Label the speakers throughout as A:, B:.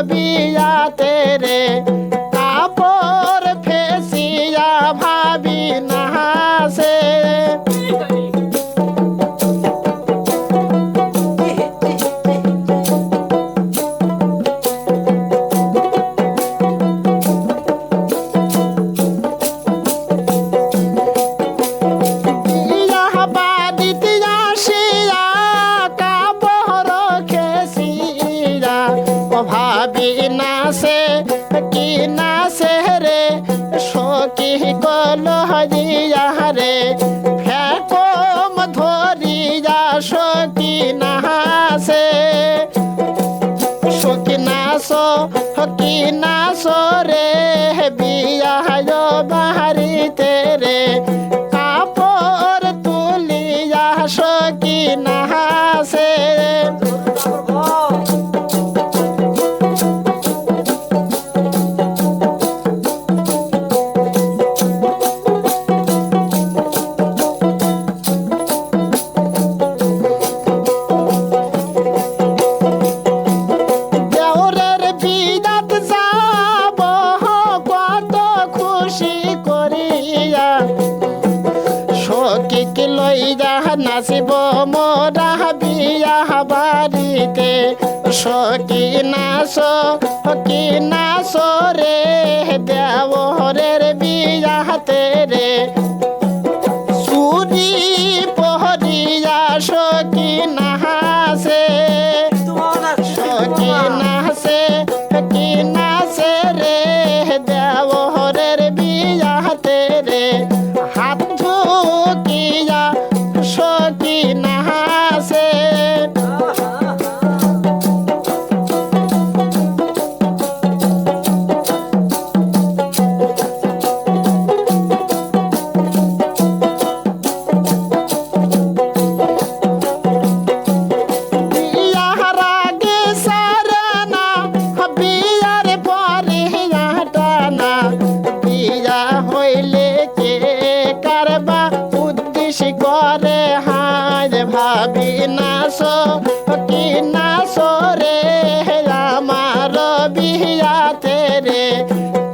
A: বিয়াতে রে কাপড় ফেসিয়া ভাবি নাহাসে ভাবি নাসে কি নাসে রে সখী কল হরিয়া রে ফেকম ধরিয়া সখী নাহাসে সখী নাস কি নাস রে বিয়া বাহারিতে রে কাপড় তুলিয়া সখী নাহাসে সখীকে লইয়া নাচিব মোরা বিয়া বাড়িতে সখী নাচ রে দেওরের বিয়াতে রে চুরি পহরিয়া সখী নাহাসে সখী নাচে কি নাচে রে দেওরের বিয়াতে রে হাত ধুকিয়া সখী নাহাসে হইলে কে কারবা উদ্দেশ্য করে হায় ভাবি নাস কি নাস রে আমার বিয়াতে রে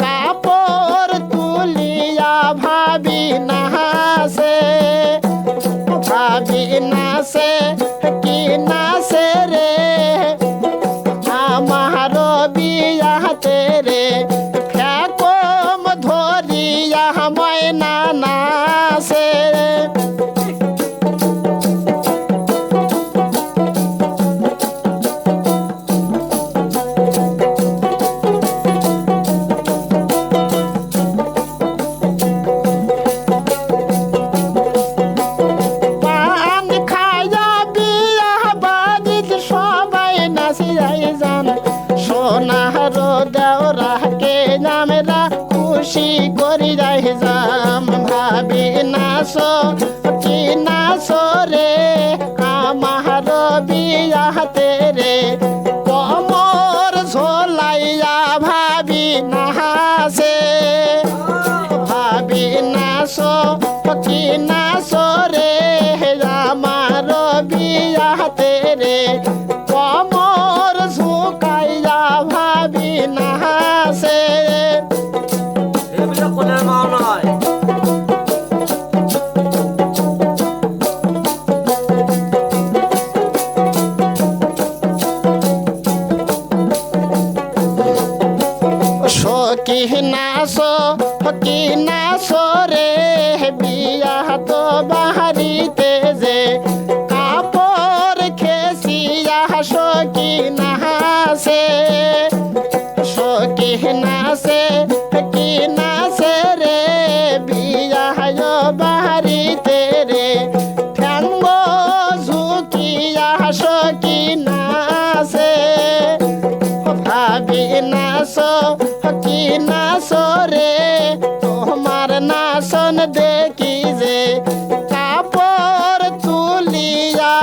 A: কাপড় তুলিয়া ভাবি নাহাসে ভাবি নাসে কি নাসে রে আমার বিয়াতে রে ফেকম ধরিয়া ময়না নাসে পান খায়া বিয়া বাড়িতে সবাই নাচিয়াই যান সোনার দেওরাকে আমরা খুশি করি যাই যাম ভাবি নাচ কি নাচ রে আমার বিয়াতে রে কমর ঝোলাইয়া ভাবি নাহাসে ভাবি নাচ কি নাচ রে আমার বিয়াতে রে কমর ঝুঁকাইয়া ভাবি নাহাসে সখী নাচ কি নাচ রে বিয়া তো বাহারিতে যে কাপড় খেসিয়া সখী নাহাসে সখী নাচে কি নাচে রে বিয়া বাহারিতে রে ঠ্যাঙ্গ ঝুঁকিয়া সখী নাচে ভাবি নাচ কি নাচ রে তোমার নাচন দেখি যে কাপড় তুলিয়া